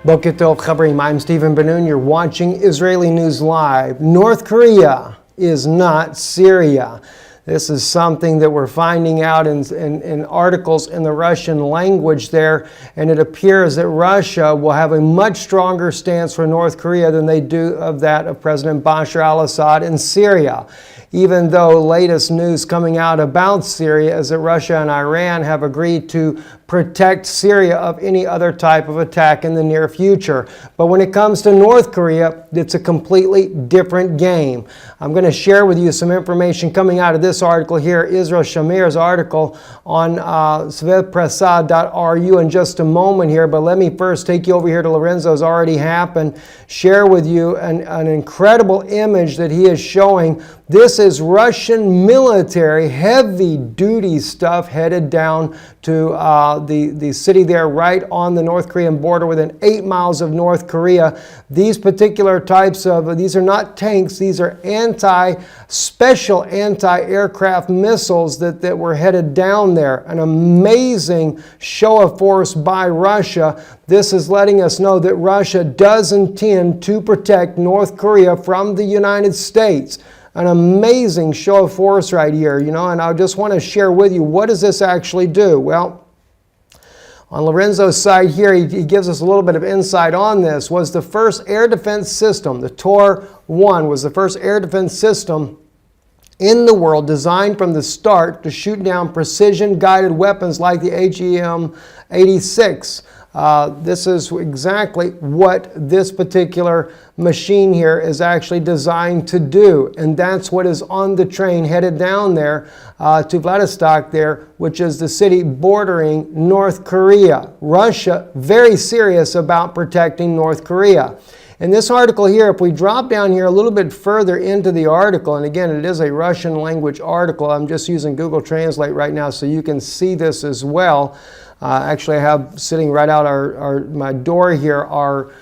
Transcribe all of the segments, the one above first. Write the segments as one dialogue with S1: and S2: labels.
S1: Boker Tov Chabrim, I'm Stephen Ben-Nun. You're watching Israeli News Live. North Korea is not Syria. This is something that we're finding out in articles in the Russian language there, and it appears that Russia will have a much stronger stance for North Korea than they do of that of President Bashar al-Assad in Syria. Even though latest news coming out about Syria is that Russia and Iran have agreed to protect Syria of any other type of attack in the near future. But when it comes to North Korea, it's a completely different game. I'm going to share with you some information coming out of this article here, Israel Shamir's article on svetprasad.ru in just a moment here. But let me first take you over here to Lorenzo's Already Happened, share with you an incredible image that he is showing. This is Russian military, heavy-duty stuff headed down to the city there right on the North Korean border within 8 miles of North Korea. These particular types of, these are not tanks, these are special anti-aircraft missiles that were headed down there. An amazing show of force by Russia. This is letting us know that Russia does intend to protect North Korea from the United States. An amazing show of force right here, and I just want to share with you, what does this actually do? Well, on Lorenzo's side here, he gives us a little bit of insight on this. Was the first air defense system, the Tor-1, was the first air defense system in the world designed from the start to shoot down precision-guided weapons like the AGM-86. This is exactly what this particular machine here is actually designed to do. And that's what is on the train headed down there to Vladivostok there, which is the city bordering North Korea. Russia, very serious about protecting North Korea. In this article here, if we drop down here a little bit further into the article, and again, it is a Russian language article. I'm just using Google Translate right now so you can see this as well. Actually, I have sitting right out my door here our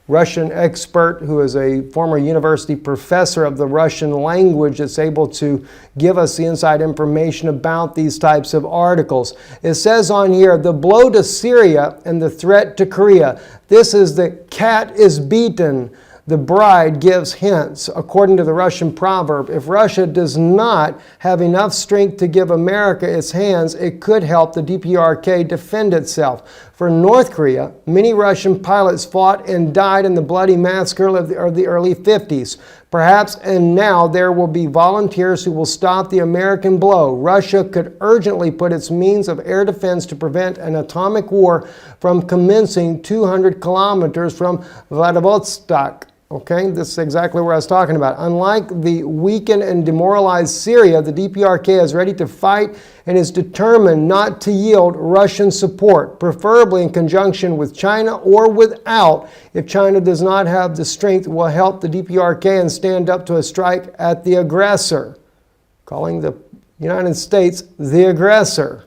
S1: Russian expert who is a former university professor of the Russian language that's able to give us the inside information about these types of articles. It says on here, the blow to Syria and the threat to Korea. This is the cat is beaten. The bride gives hints, according to the Russian proverb. If Russia does not have enough strength to give America its hands, it could help the DPRK defend itself. For North Korea, many Russian pilots fought and died in the bloody massacre of the early 50s. Perhaps and now there will be volunteers who will stop the American blow. Russia could urgently put its means of air defense to prevent an atomic war from commencing 200 kilometers from Vladivostok. Okay, this is exactly what I was talking about. Unlike the weakened and demoralized Syria, the DPRK is ready to fight and is determined not to yield Russian support, preferably in conjunction with China or without. If China does not have the strength, will help the DPRK and stand up to a strike at the aggressor, calling the United States the aggressor.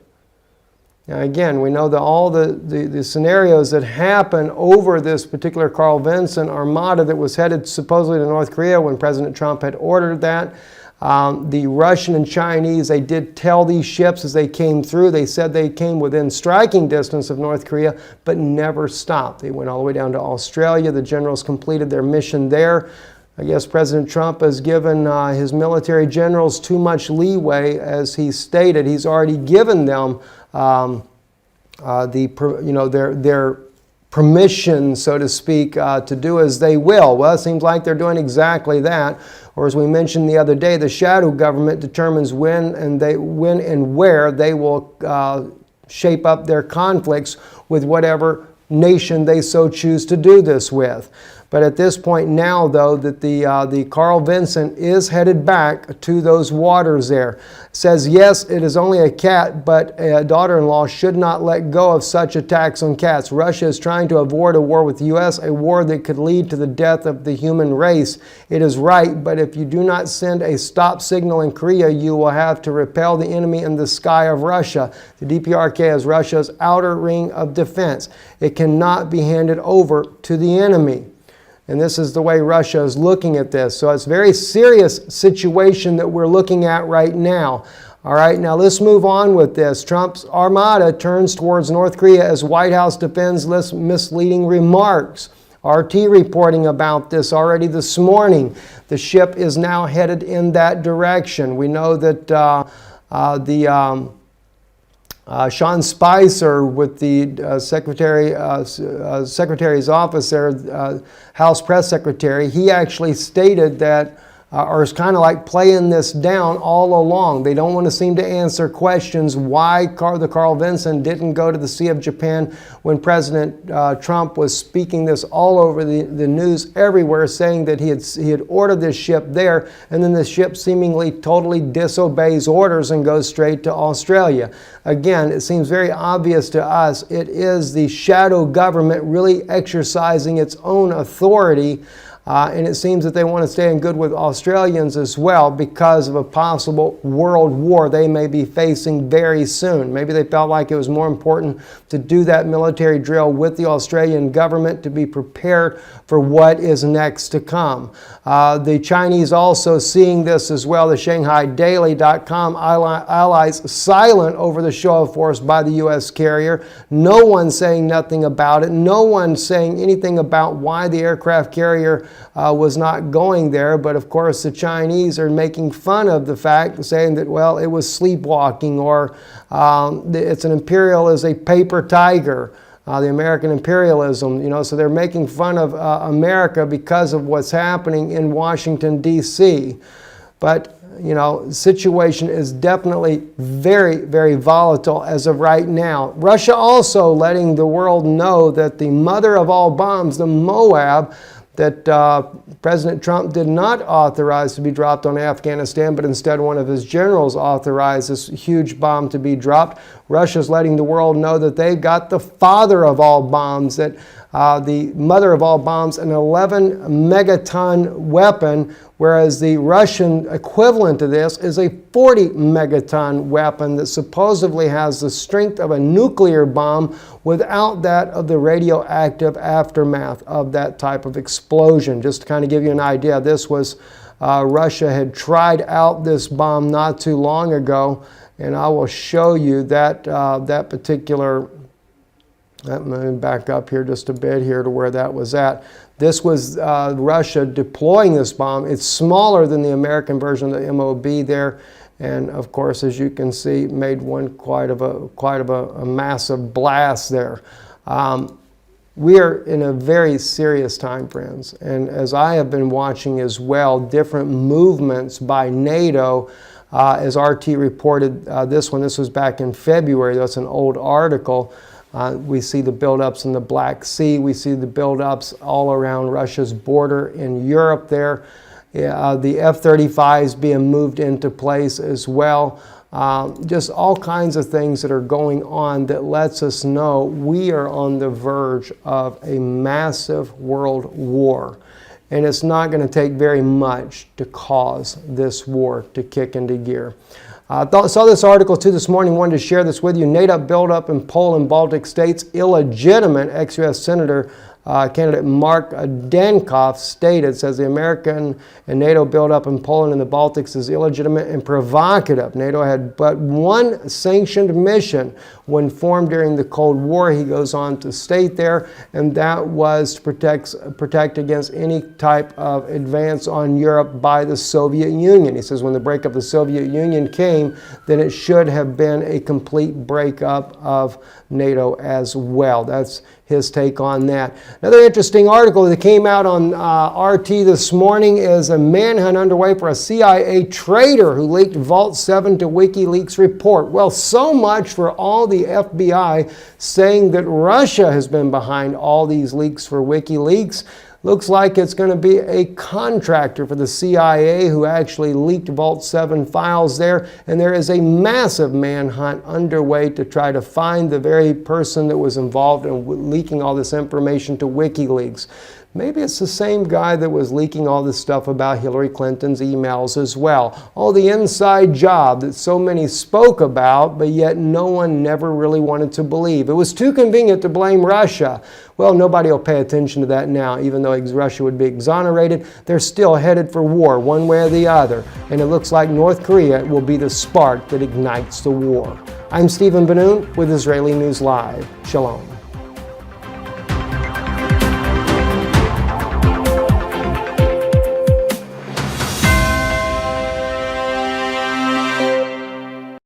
S1: Now again, we know that all the scenarios that happen over this particular Carl Vinson armada that was headed supposedly to North Korea when President Trump had ordered that. The Russian and Chinese, they did tell these ships as they came through, they said they came within striking distance of North Korea, but never stopped. They went all the way down to Australia. The generals completed their mission there. I guess President Trump has given his military generals too much leeway, as he stated. He's already given them their permission, so to speak, to do as they will. Well, it seems like they're doing exactly that. Or as we mentioned the other day, the shadow government determines when and where they will shape up their conflicts with whatever nation they so choose to do this with. But at this point now, though, that the Carl Vinson is headed back to those waters there. It says, yes, it is only a cat, but a daughter-in-law should not let go of such attacks on cats. Russia is trying to avoid a war with the U.S., a war that could lead to the death of the human race. It is right, but if you do not send a stop signal in Korea, you will have to repel the enemy in the sky of Russia. The DPRK is Russia's outer ring of defense. It cannot be handed over to the enemy. And this is the way Russia is looking at this. So it's a very serious situation that we're looking at right now. All right, now let's move on with this. Trump's armada turns towards North Korea as White House defends misleading remarks. RT reporting about this already this morning. The ship is now headed in that direction. We know that Sean Spicer with the Secretary's office there, House Press Secretary, he actually stated that or is kind of like playing this down all along. They don't want to seem to answer questions why the Carl Vinson didn't go to the Sea of Japan when President Trump was speaking this all over the news everywhere, saying that he had ordered this ship there, and then the ship seemingly totally disobeys orders and goes straight to Australia. Again, it seems very obvious to us it is the shadow government really exercising its own authority. And it seems that they want to stay in good with Australians as well because of a possible world war they may be facing very soon. Maybe they felt like it was more important to do that military drill with the Australian government to be prepared for what is next to come. The Chinese also seeing this as well. The ShanghaiDaily.com allies silent over the show of force by the U.S. carrier. No one saying nothing about it. No one saying anything about why the aircraft carrier was not going there, but of course the Chinese are making fun of the fact, saying that, well, it was sleepwalking, or it's an imperial as a paper tiger, the American imperialism, so they're making fun of America because of what's happening in Washington, D.C. But the situation is definitely very, very volatile as of right now. Russia also letting the world know that the mother of all bombs, the Moab, that President Trump did not authorize to be dropped on Afghanistan, but instead one of his generals authorized this huge bomb to be dropped. Russia's letting the world know that they've got the father of all bombs, that the mother of all bombs, an 11 megaton weapon, whereas the Russian equivalent to this is a 40 megaton weapon that supposedly has the strength of a nuclear bomb without that of the radioactive aftermath of that type of explosion. Just to kind of give you an idea, this was Russia had tried out this bomb not too long ago, and I will show you that that particular. I'm going to back up here just a bit here to where that was at. This was Russia deploying this bomb. It's smaller than the American version of the MOB there, and of course, as you can see, made one quite of a massive blast there. We are in a very serious time, friends, and as I have been watching as well, different movements by NATO. As RT reported this was back in February. That's an old article. We see the buildups in the Black Sea. We see the buildups all around Russia's border in Europe there. The F-35s being moved into place as well. Just all kinds of things that are going on that lets us know we are on the verge of a massive world war. And it's not going to take very much to cause this war to kick into gear. Saw this article too this morning, wanted to share this with you. NATO buildup in Poland, Baltic states, illegitimate. Ex-U.S. Senator candidate Mark Dankoff stated, says the American and NATO buildup in Poland and the Baltics is illegitimate and provocative. NATO had but one sanctioned mission when formed during the Cold War, he goes on to state there, and that was to protect against any type of advance on Europe by the Soviet Union. He says when the breakup of the Soviet Union came, then it should have been a complete breakup of NATO as well. That's his take on that. Another interesting article that came out on RT this morning is a manhunt underway for a CIA traitor who leaked Vault 7 to WikiLeaks report. Well, so much for all the FBI saying that Russia has been behind all these leaks for WikiLeaks. Looks like it's going to be a contractor for the CIA who actually leaked Vault 7 files there, and there is a massive manhunt underway to try to find the very person that was involved in leaking all this information to WikiLeaks. maybe it's the same guy that was leaking all this stuff about Hillary Clinton's emails as well. All the inside job that so many spoke about, but yet no one never really wanted to believe. It was too convenient to blame Russia. Well, nobody will pay attention to that now. Even though Russia would be exonerated, they're still headed for war one way or the other. And it looks like North Korea will be the spark that ignites the war. I'm Stephen Abune with Israeli News Live. Shalom.